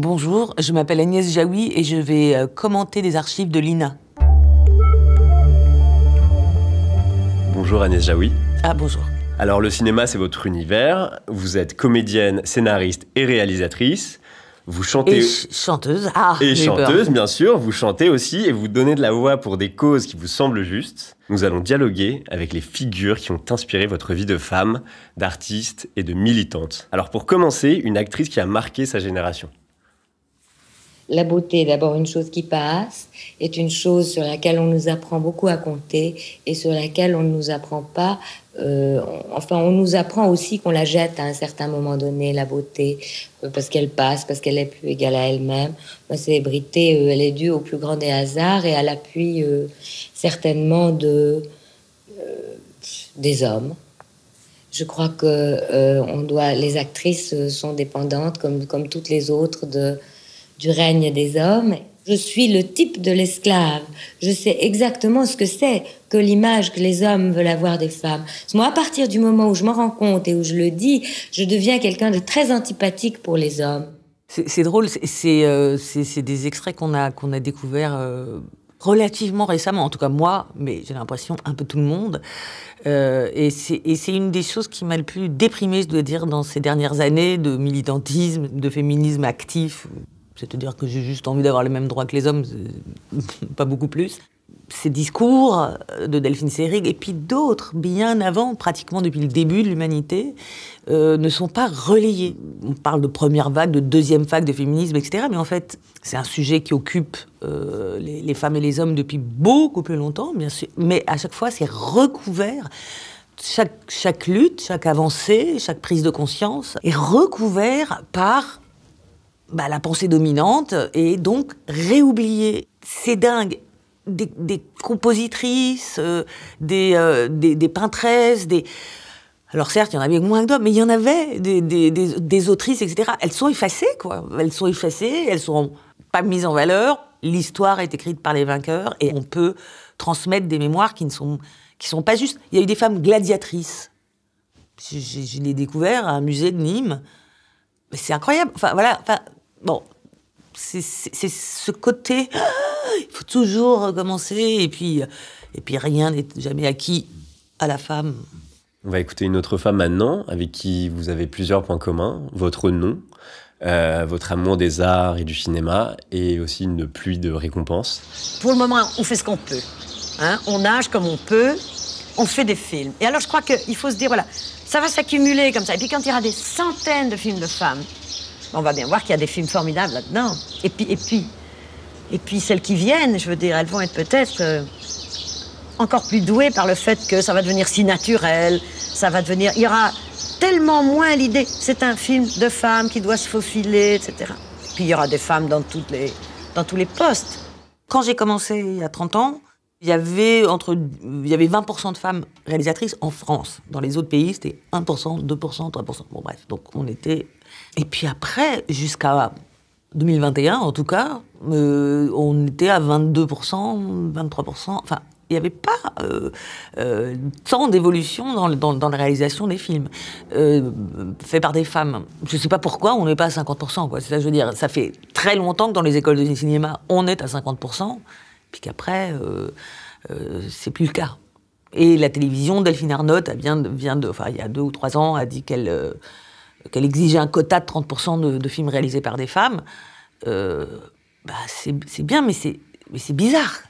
Bonjour, je m'appelle Agnès Jaoui et je vais commenter les archives de l'INA. Bonjour Agnès Jaoui. Ah, bonjour. Alors le cinéma, c'est votre univers. Vous êtes comédienne, scénariste et réalisatrice. Vous chantez... Et chanteuse. Ah, et chanteuse, bien sûr. Vous chantez aussi et vous donnez de la voix pour des causes qui vous semblent justes. Nous allons dialoguer avec les figures qui ont inspiré votre vie de femme, d'artiste et de militante. Alors pour commencer, une actrice qui a marqué sa génération. La beauté est d'abord une chose qui passe, est une chose sur laquelle on nous apprend beaucoup à compter et sur laquelle on ne nous apprend pas. On nous apprend aussi qu'on la jette à un certain moment donné, la beauté, parce qu'elle passe, parce qu'elle est plus égale à elle-même. Ma célébrité, elle est due au plus grand des hasards et à l'appui certainement des hommes. Je crois que les actrices sont dépendantes, comme toutes les autres, du règne des hommes. Je suis le type de l'esclave. Je sais exactement ce que c'est que l'image que les hommes veulent avoir des femmes. Moi, à partir du moment où je m'en rends compte et où je le dis, je deviens quelqu'un de très antipathique pour les hommes. C'est drôle, c'est des extraits qu'on a découverts relativement récemment, en tout cas moi, mais j'ai l'impression un peu tout le monde. Et c'est une des choses qui m'a le plus déprimée, je dois dire, dans ces dernières années de militantisme, de féminisme actif. C'est-à-dire que j'ai juste envie d'avoir les mêmes droits que les hommes, pas beaucoup plus. Ces discours de Delphine Seyrig, et puis d'autres, bien avant, pratiquement depuis le début de l'humanité, ne sont pas relayés. On parle de première vague, de deuxième vague de féminisme, etc. Mais en fait, c'est un sujet qui occupe les femmes et les hommes depuis beaucoup plus longtemps, bien sûr. Mais à chaque fois, c'est recouvert. Chaque lutte, chaque avancée, chaque prise de conscience est recouvert par... la pensée dominante, et donc réoubliée. C'est dingue. Des compositrices, des peintresses, Alors certes, il y en avait moins que d'hommes, mais il y en avait des autrices, etc. Elles sont effacées, quoi. Elles sont effacées, elles sont pas mises en valeur. L'histoire est écrite par les vainqueurs, et on peut transmettre des mémoires qui sont pas justes. Il y a eu des femmes gladiatrices. Je l'ai découvert à un musée de Nîmes. Mais c'est incroyable. Enfin, voilà. Bon, c'est ce côté, il faut toujours recommencer, et puis rien n'est jamais acquis à la femme. On va écouter une autre femme maintenant, avec qui vous avez plusieurs points communs. Votre nom, votre amour des arts et du cinéma, et aussi une pluie de récompenses. Pour le moment, on fait ce qu'on peut. Hein, on nage comme on peut, on fait des films. Et alors, je crois qu'il faut se dire, voilà, ça va s'accumuler comme ça. Et puis quand il y aura des centaines de films de femmes, on va bien voir qu'il y a des films formidables là-dedans. Et puis celles qui viennent, je veux dire, elles vont être peut-être encore plus douées par le fait que ça va devenir si naturel, ça va devenir... Il y aura tellement moins l'idée, c'est un film de femmes qui doit se faufiler, etc. Puis il y aura des femmes dans tous les postes. Quand j'ai commencé il y a 30 ans, il y avait 20% de femmes réalisatrices en France. Dans les autres pays, c'était 1%, 2%, 3%. Bon, bref, donc on était... Et puis après, jusqu'à 2021, en tout cas, on était à 22%, 23%. Enfin, il n'y avait pas tant d'évolution dans la réalisation des films faits par des femmes. Je ne sais pas pourquoi on n'est pas à 50%, quoi. C'est ça que je veux dire. Ça fait très longtemps que dans les écoles de cinéma, on est à 50%, puis qu'après, c'est plus le cas. Et la télévision, Delphine Arnault, il y a 2 ou 3 ans, a dit qu'elle exigeait un quota de 30% de films réalisés par des femmes. C'est bien, mais c'est bizarre,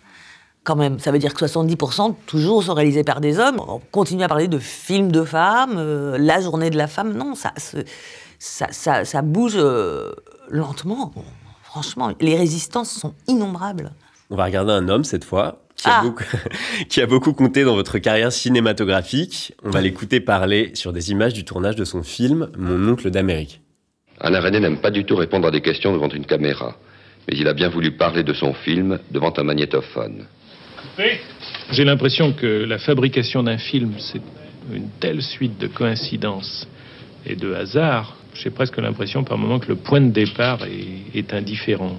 quand même. Ça veut dire que 70% toujours sont réalisés par des hommes. On continue à parler de films de femmes, la journée de la femme. Non, ça bouge lentement. Franchement, les résistances sont innombrables. On va regarder un homme, cette fois, qui a beaucoup compté dans votre carrière cinématographique. On va l'écouter parler sur des images du tournage de son film « Mon oncle d'Amérique ». Alain Resnais n'aime pas du tout répondre à des questions devant une caméra. Mais il a bien voulu parler de son film devant un magnétophone. J'ai l'impression que la fabrication d'un film, c'est une telle suite de coïncidences et de hasards. J'ai presque l'impression par moments que le point de départ est indifférent.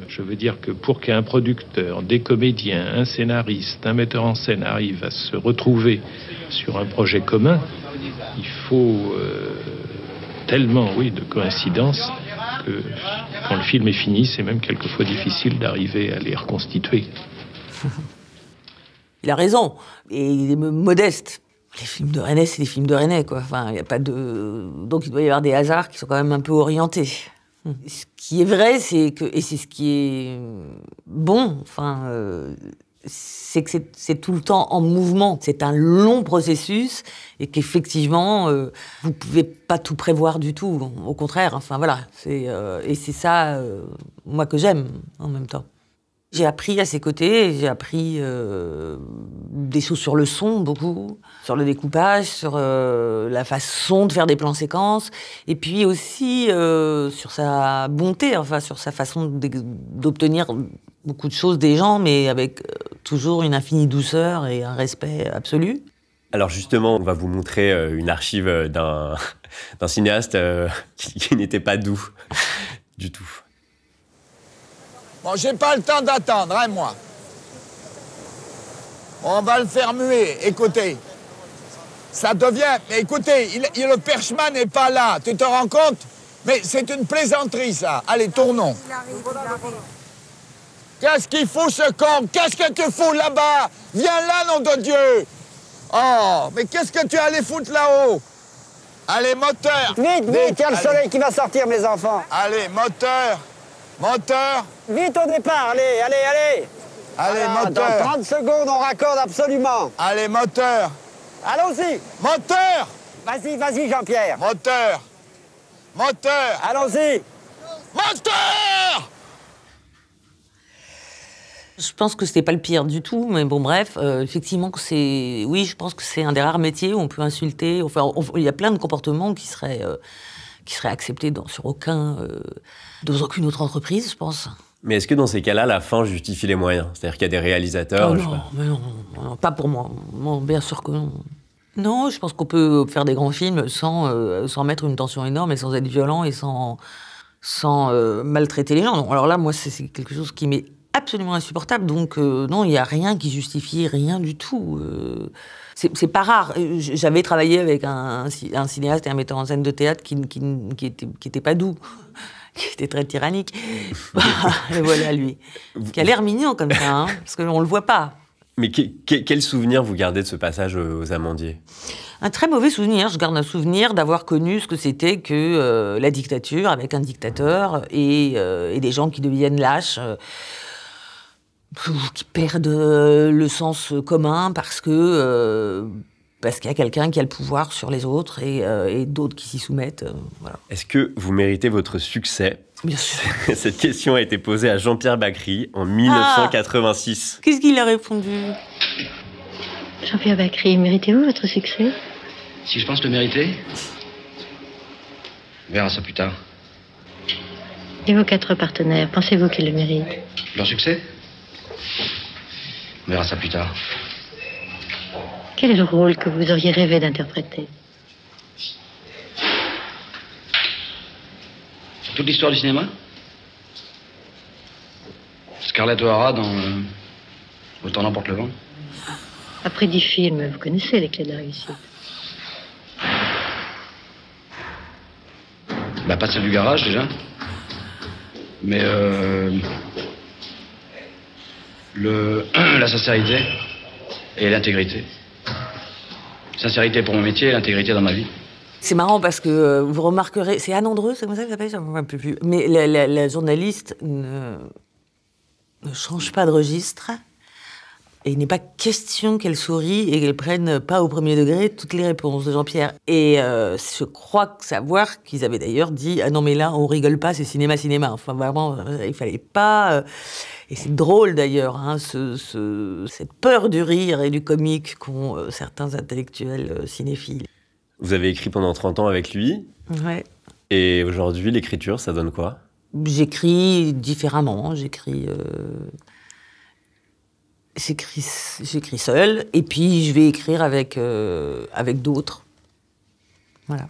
Je veux dire que pour qu'un producteur, des comédiens, un scénariste, un metteur en scène arrive à se retrouver sur un projet commun, il faut tellement, oui, de coïncidences que quand le film est fini, c'est même quelquefois difficile d'arriver à les reconstituer. Il a raison, et il est modeste. Les films de Resnais, c'est des films de Resnais, quoi. Enfin, il y a pas de... Donc il doit y avoir des hasards qui sont quand même un peu orientés. Ce qui est vrai, c'est que... Et c'est ce qui est bon, enfin... c'est que c'est tout le temps en mouvement. C'est un long processus et qu'effectivement, vous pouvez pas tout prévoir du tout. Au contraire, enfin voilà. Et c'est ça, moi, que j'aime en même temps. J'ai appris à ses côtés, j'ai appris des choses sur le son, beaucoup, sur le découpage, sur la façon de faire des plans séquences, et puis aussi sur sa bonté, enfin sur sa façon d'obtenir beaucoup de choses des gens, mais avec toujours une infinie douceur et un respect absolu. Alors justement, on va vous montrer une archive d'un cinéaste qui n'était pas doux du tout. Bon, j'ai pas le temps d'attendre, hein, moi. On va le faire muer, écoutez. Ça devient... Mais écoutez, le perchman n'est pas là, tu te rends compte? Mais c'est une plaisanterie, ça. Allez, tournons. Qu'est-ce qu'il fout, ce con? Qu'est-ce que tu fous là-bas? Viens là, nom de Dieu! Oh, mais qu'est-ce que tu allais foutre là-haut? Allez, moteur! Vite, vite, il y a le soleil qui va sortir, mes enfants. Allez, moteur! Moteur! Vite au départ, allez, allez, allez. Allez, Alors, moteur! dans 30 secondes, on raccorde absolument. Allez, moteur! Allons-y. Moteur! Vas-y, vas-y, Jean-Pierre. Moteur! Moteur! Allons-y. Moteur! Je pense que c'était pas le pire du tout, mais bon, bref, effectivement, oui, je pense que c'est un des rares métiers où on peut insulter. Enfin, il y a plein de comportements qui seraient acceptés dans aucune autre entreprise, je pense. Mais est-ce que dans ces cas-là, la fin justifie les moyens? C'est-à-dire qu'il y a des réalisateurs... Oh non, mais non, pas pour moi. Non, bien sûr que non. Non, je pense qu'on peut faire des grands films sans mettre une tension énorme et sans être violent et sans maltraiter les gens. Non, alors là, moi, c'est quelque chose qui m'est absolument insupportable. Donc, non, il n'y a rien qui justifie rien du tout. C'est pas rare. J'avais travaillé avec un cinéaste et un metteur en scène de théâtre qui était pas doux, qui était très tyrannique. Et voilà, lui. Qui a l'air mignon comme ça, hein, parce qu'on le voit pas. Mais quel souvenir vous gardez de ce passage aux Amandiers? Un très mauvais souvenir. Je garde un souvenir d'avoir connu ce que c'était que la dictature avec un dictateur et des gens qui deviennent lâches. Qui perdent le sens commun parce qu'il y a quelqu'un qui a le pouvoir sur les autres et d'autres qui s'y soumettent. Voilà. Est-ce que vous méritez votre succès? Bien sûr. Cette question a été posée à Jean-Pierre Bacri en 1986. Qu'est-ce qu'il a répondu? Jean-Pierre Bacri, méritez-vous votre succès? Si je pense le mériter, on verra ça plus tard. Et vos 4 partenaires, pensez-vous qu'ils le méritent? Leur succès? On verra ça plus tard. Quel est le rôle que vous auriez rêvé d'interpréter? Sur toute l'histoire du cinéma? Scarlett O'Hara dans Le temps n'emporte le vent. Après 10 films, vous connaissez les clés de la réussite. Bah, pas celle du garage, déjà. Mais la sincérité et l'intégrité. Sincérité pour mon métier et l'intégrité dans ma vie. C'est marrant parce que vous remarquerez... C'est Anne Andreu, c'est comme ça que ça s'appelle? Je ne me rappelle plus. Mais la journaliste ne change pas de registre. Et il n'est pas question qu'elle sourie et qu'elle prenne pas au premier degré toutes les réponses de Jean-Pierre. Et je crois savoir qu'ils avaient d'ailleurs dit « Ah non, mais là, on rigole pas, c'est cinéma. » Enfin, vraiment, il fallait pas... Et c'est drôle, d'ailleurs, hein, cette peur du rire et du comique qu'ont certains intellectuels cinéphiles. Vous avez écrit pendant 30 ans avec lui. Ouais. Et aujourd'hui, l'écriture, ça donne quoi? J'écris différemment. J'écris seule, et puis je vais écrire avec d'autres. Voilà.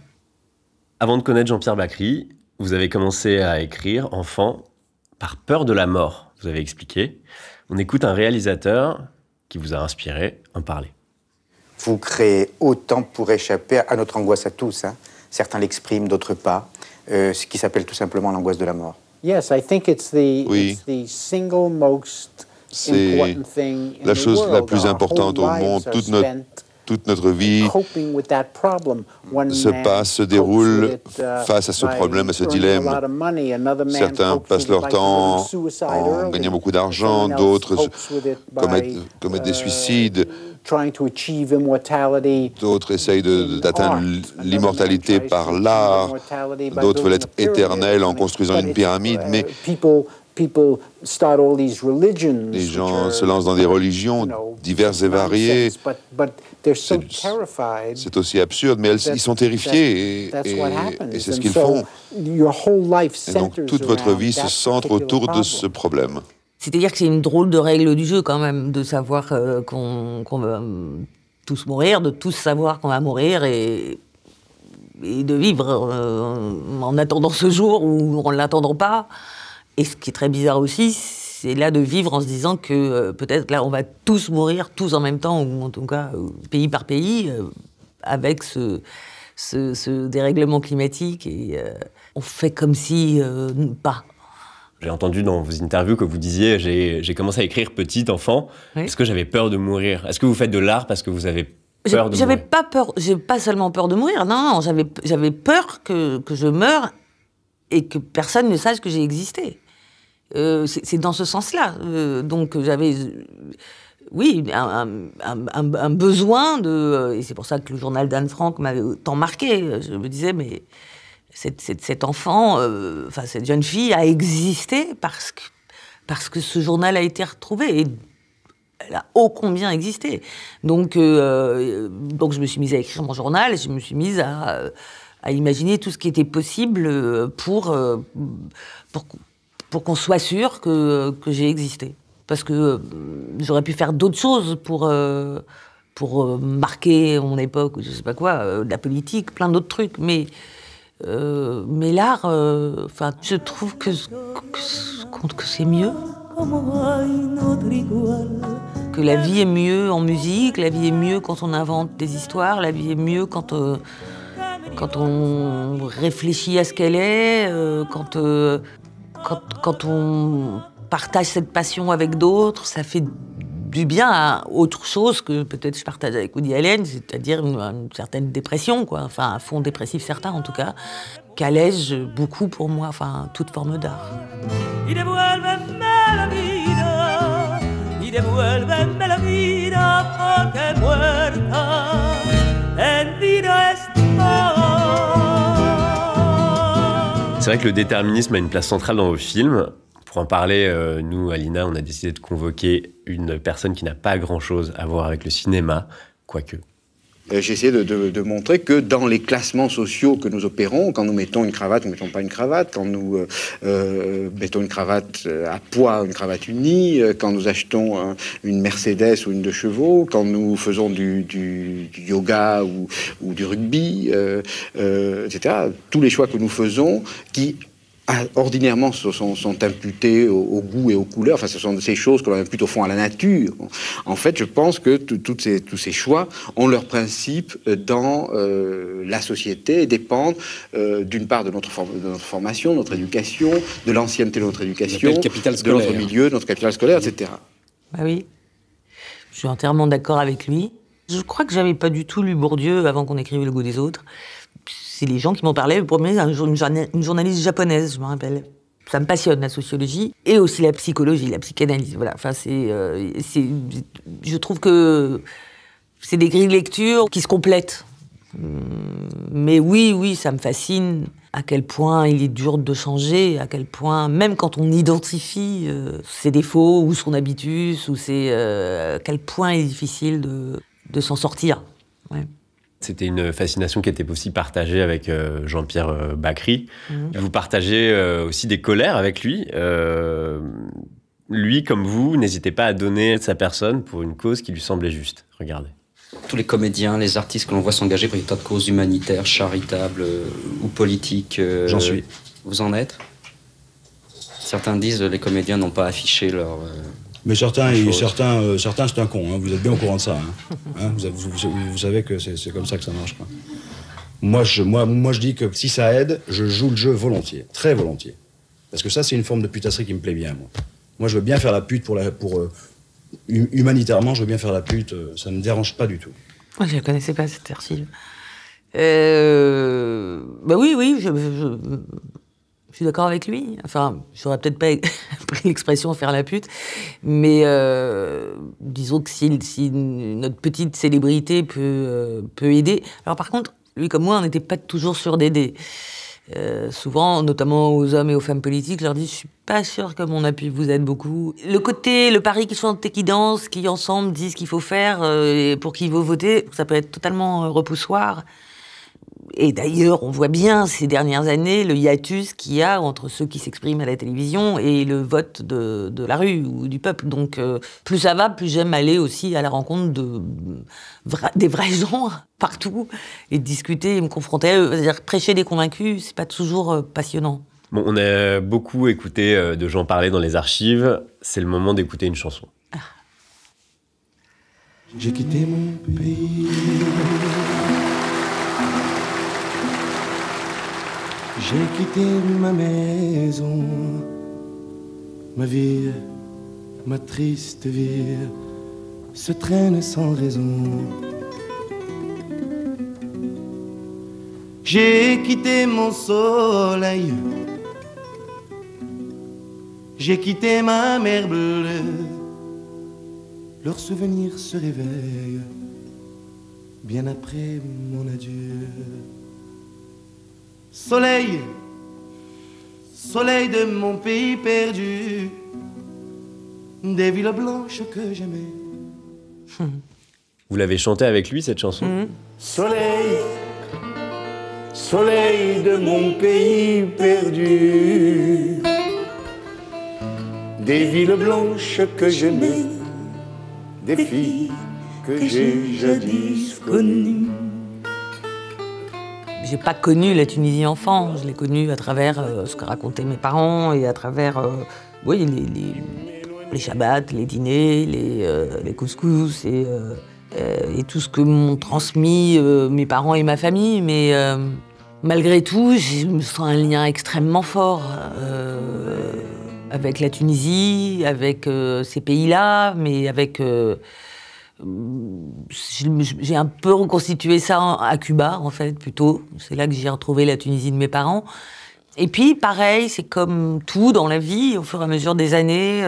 Avant de connaître Jean-Pierre Bacri, vous avez commencé à écrire, enfant, par peur de la mort, vous avez expliqué. On écoute un réalisateur qui vous a inspiré, en parler. Vous créez autant pour échapper à notre angoisse à tous. Hein. Certains l'expriment, d'autres pas. ce qui s'appelle tout simplement l'angoisse de la mort. Yes, I think it's the single most important thing in la the chose world. la plus Our importante whole au monde, lives are toute notre vie se déroule face à ce problème, à ce dilemme. Certains passent leur temps en gagnant beaucoup d'argent, d'autres commettent des suicides, d'autres essayent d'atteindre l'immortalité par l'art, d'autres veulent être éternels en construisant une pyramide, mais les gens se lancent dans des religions diverses et variées. C'est aussi absurde, mais ils sont terrifiés et c'est ce qu'ils font. Et donc toute votre vie se centre autour de ce problème. C'est-à-dire que c'est une drôle de règle du jeu quand même, de savoir qu'on va tous mourir, de tous savoir qu'on va mourir et de vivre en attendant ce jour ou en ne l'attendant pas. Et ce qui est très bizarre aussi, c'est là de vivre en se disant que peut-être là on va tous mourir, tous en même temps, ou en tout cas pays par pays, avec ce dérèglement climatique. Et on fait comme si pas. J'ai entendu dans vos interviews que vous disiez j'ai commencé à écrire petit enfant parce que j'avais peur de mourir. Est-ce que vous faites de l'art parce que vous avez peur de mourir? J'avais pas peur, j'ai pas seulement peur de mourir, non, j'avais peur que je meure et que personne ne sache que j'ai existé. C'est dans ce sens-là. Donc j'avais, oui, un besoin de... et c'est pour ça que le journal d'Anne Frank m'avait tant marqué. Je me disais, mais cet enfant, cette jeune fille a existé parce que ce journal a été retrouvé. Et elle a ô combien existé. Donc je me suis mise à écrire mon journal et je me suis mise à imaginer tout ce qui était possible pour qu'on soit sûr que j'ai existé. Parce que j'aurais pu faire d'autres choses pour marquer mon époque, ou je sais pas quoi, de la politique, plein d'autres trucs. Mais l'art, je trouve que c'est mieux. Que la vie est mieux en musique, la vie est mieux quand on invente des histoires, la vie est mieux quand on réfléchit à ce qu'elle est, quand on partage cette passion avec d'autres, ça fait du bien à autre chose que peut-être je partage avec Woody Allen, c'est-à-dire une certaine dépression, quoi. Enfin, un fond dépressif certain en tout cas, qui allège beaucoup pour moi, toute forme d'art. C'est vrai que le déterminisme a une place centrale dans vos films. Pour en parler, nous, à l'INA, on a décidé de convoquer une personne qui n'a pas grand-chose à voir avec le cinéma, quoique. J'ai essayé de montrer que dans les classements sociaux que nous opérons, quand nous mettons une cravate ou ne mettons pas une cravate, quand nous mettons une cravate à poids, une cravate unie, quand nous achetons une Mercedes ou une 2 chevaux, quand nous faisons du yoga ou du rugby, etc. Tous les choix que nous faisons qui... ordinairement sont imputés au goût et aux couleurs, ce sont ces choses que l'on impute au fond à la nature. En fait, je pense que tous ces choix ont leur principe dans la société et dépendent d'une part de notre formation, de notre éducation, de l'ancienneté de notre éducation, de notre milieu, de notre capital scolaire, etc. Bah oui, je suis entièrement d'accord avec lui. Je crois que j'avais pas du tout lu Bourdieu avant qu'on écrive Le goût des autres. C'est les gens qui m'ont parlé, le premier, une journaliste japonaise, je me rappelle. Ça me passionne, la sociologie, et aussi la psychologie, la psychanalyse. Voilà. Je trouve que c'est des grilles de lecture qui se complètent. Mais oui, ça me fascine à quel point il est dur de changer, à quel point, même quand on identifie ses défauts ou son habitus, à quel point il est difficile de s'en sortir. Ouais. C'était une fascination qui était aussi partagée avec Jean-Pierre Bacri. Vous partagez aussi des colères avec lui. Lui, comme vous, n'hésitez pas à donner sa personne pour une cause qui lui semblait juste. Regardez. Tous les comédiens, les artistes que l'on voit s'engager pour des tas de causes humanitaires, charitables ou politiques. J'en suis. Vous en êtes? Certains disent que les comédiens n'ont pas affiché leur... Mais certains c'est un con, hein. Vous êtes bien au courant de ça. Hein. Vous savez que c'est comme ça que ça marche, quoi. Moi, je dis que si ça aide, je joue le jeu volontiers, très volontiers. Parce que ça, c'est une forme de putasserie qui me plaît bien, moi. Moi, je veux bien faire la pute humanitairement, je veux bien faire la pute, ça ne me dérange pas du tout. Moi, je ne connaissais pas cette archive. Bah oui, je suis d'accord avec lui. Enfin, j'aurais peut-être pas pris l'expression faire la pute, mais disons que si notre petite célébrité peut aider. Alors par contre, lui comme moi, on n'était pas toujours sûr d'aider. Souvent, notamment aux hommes et aux femmes politiques, je leur dis, je suis pas sûre que mon appui vous aide beaucoup. Le pari qui chante et qui danse, qui ensemble disent ce qu'il faut faire et pour qui il faut voter, ça peut être totalement repoussoir. Et d'ailleurs, on voit bien ces dernières années le hiatus qu'il y a entre ceux qui s'expriment à la télévision et le vote de la rue ou du peuple. Donc, plus ça va, plus j'aime aller aussi à la rencontre des vrais gens partout et discuter et me confronter à eux. C'est-à-dire prêcher des convaincus, c'est pas toujours passionnant. Bon, on a beaucoup écouté de gens parler dans les archives. C'est le moment d'écouter une chanson. Ah. J'ai quitté mon pays. J'ai quitté ma maison, ma vie, ma triste vie, se traîne sans raison. J'ai quitté mon soleil, j'ai quitté ma mer bleue, leurs souvenirs se réveillent bien après mon adieu. Soleil, soleil de mon pays perdu, des villes blanches que j'aimais. Vous l'avez chanté avec lui, cette chanson? Soleil, soleil de mon pays perdu, des villes blanches que j'aimais, des filles que j'ai jadis connues. J'ai pas connu la Tunisie enfant, je l'ai connue à travers ce que racontaient mes parents et à travers les shabbats, les dîners, les couscous et tout ce que m'ont transmis mes parents et ma famille. Mais malgré tout, je me sens un lien extrêmement fort avec la Tunisie, avec ces pays-là, mais avec... j'ai un peu reconstitué ça à Cuba, en fait, plutôt. C'est là que j'ai retrouvé la Tunisie de mes parents. Et puis, pareil, c'est comme tout dans la vie, au fur et à mesure des années,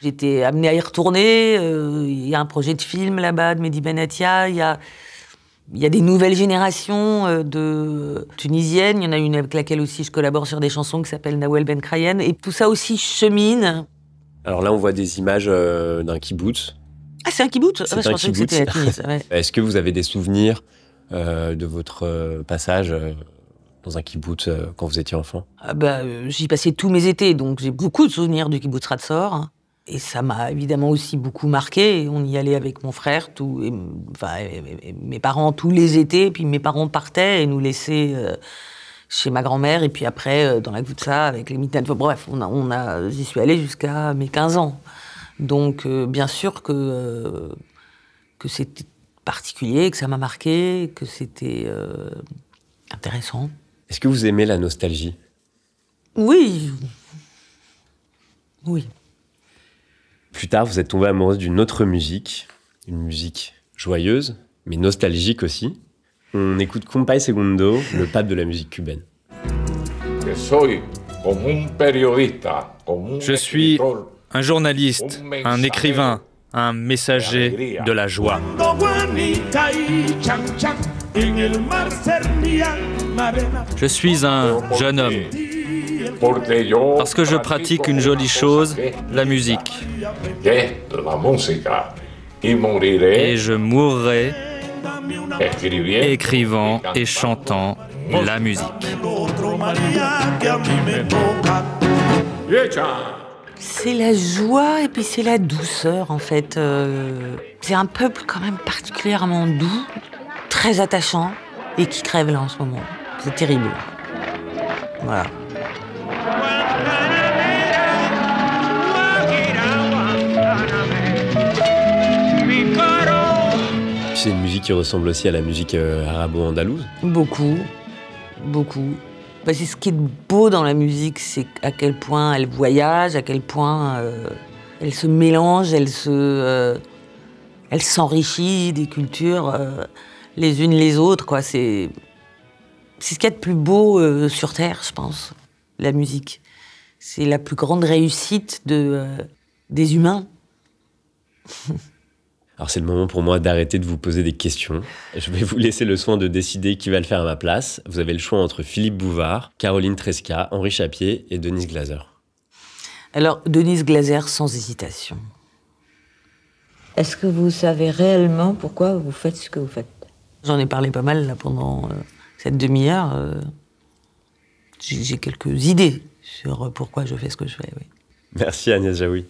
j'ai été amenée à y retourner. Il y a un projet de film là-bas, de Mehdi Benatia. Il y a des nouvelles générations de Tunisiennes. Il y en a une avec laquelle aussi je collabore sur des chansons qui s'appelle Nawel Ben Krayen. Et tout ça aussi chemine. Alors là, on voit des images d'un kibboutz. Ah, c'est un kibboutz? C'est je pensais que c'était la Tunis. Ouais. Est-ce que vous avez des souvenirs de votre passage dans un kibboutz quand vous étiez enfant? J'y passais tous mes étés, donc j'ai beaucoup de souvenirs du kibboutz Ratzor. Et ça m'a évidemment aussi beaucoup marqué. On y allait avec mon frère, mes parents tous les étés, puis mes parents partaient et nous laissaient chez ma grand-mère, et puis après dans la Gvoutsa avec les mitaines. Bref, j'y suis allée jusqu'à mes 15 ans. Donc, bien sûr que c'était particulier, que ça m'a marqué, que c'était intéressant. Est-ce que vous aimez la nostalgie? Oui. Oui. Plus tard, vous êtes tombée amoureuse d'une autre musique, une musique joyeuse, mais nostalgique aussi. On écoute Compay Segundo, le pape de la musique cubaine. Je suis un journaliste, un écrivain, un messager de la joie. Je suis un jeune homme parce que je pratique une jolie chose, la musique. Et je mourrai écrivant et chantant la musique. C'est la joie et puis c'est la douceur, en fait. C'est un peuple quand même particulièrement doux, très attachant, et qui crève là en ce moment. C'est terrible. Voilà. C'est une musique musique qui ressemble aussi à la musique arabo-andalouse? Beaucoup, beaucoup. Bah, c'est ce qui est beau dans la musique, c'est à quel point elle voyage, à quel point elle se mélange, elle s'enrichit des cultures les unes les autres, quoi. C'est ce qu'il y a de plus beau sur Terre, je pense, la musique. C'est la plus grande réussite des humains. Alors c'est le moment pour moi d'arrêter de vous poser des questions. Je vais vous laisser le soin de décider qui va le faire à ma place. Vous avez le choix entre Philippe Bouvard, Caroline Tresca, Henri Chapier et Denise Glaser. Alors, Denise Glaser, sans hésitation. Est-ce que vous savez réellement pourquoi vous faites ce que vous faites? J'en ai parlé pas mal là, pendant cette demi-heure. J'ai quelques idées sur pourquoi je fais ce que je fais, oui. Merci Agnès Jaoui.